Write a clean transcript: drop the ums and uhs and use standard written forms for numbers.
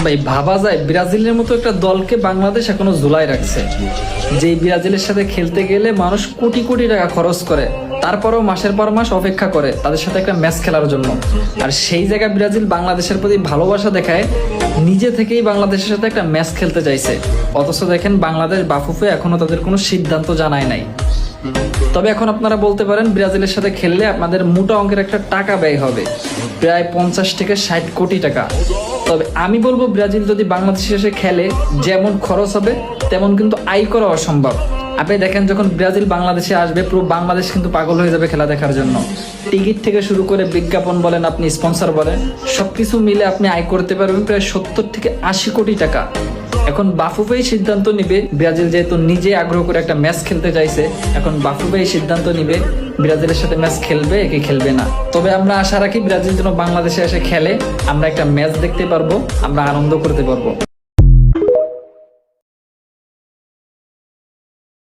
ভাই ভাবা যায় ব্রাজিলের মতো একটা দলকে বাংলাদেশ এখনো ঝুলায় রাখছে। যেই ব্রাজিলের সাথে খেলতে গেলে মানুষ কোটি কোটি টাকা খরচ করে, তারপরেও মাসের পর মাস অপেক্ষা করে তাদের সাথে একটা ম্যাচ খেলার জন্য। আর সেই জায়গায় ব্রাজিল বাংলাদেশের প্রতি ভালোবাসা দেখায় নিজে থেকেই বাংলাদেশের সাথে একটা ম্যাচ খেলতে চাইছে। অথচ দেখেন বাংলাদেশ বাফুফে এখনো তাদের কোনো সিদ্ধান্ত জানায় নাই। তবে এখন আপনারা বলতে পারেন ব্রাজিলের সাথে খেললে আপনাদের মোটা অঙ্কের একটা টাকা ব্যয় হবে, প্রায় 50 থেকে 60 কোটি টাকা। তবে আমি বলবো ব্রাজিল যদি বাংলাদেশের এসে খেলে যেমন খরচ হবে তেমন কিন্তু আয় করা অসম্ভব। আপনি দেখেন যখন ব্রাজিল বাংলাদেশে আসবে পুরো বাংলাদেশ কিন্তু পাগল হয়ে যাবে খেলা দেখার জন্য। টিকিট থেকে শুরু করে বিজ্ঞাপন বলেন, আপনি স্পন্সর বলেন, সবকিছু মিলে আপনি আয় করতে পারবেন প্রায় 70 থেকে 80 কোটি টাকা। এখন বাফুফেই সিদ্ধান্ত নিবে, ব্রাজিল যেহেতু নিজে আগ্রহ করে একটা ম্যাচ খেলতে চাইছে, এখন বাফুফেই সিদ্ধান্ত নিবে ব্রাজিলের সাথে ম্যাচ খেলবে কি খেলবে না। তবে আমরা আশা রাখি ব্রাজিল যেন বাংলাদেশে এসে খেলে, আমরা একটা ম্যাচ দেখতে পারবো, আমরা আনন্দ করতে পারবো।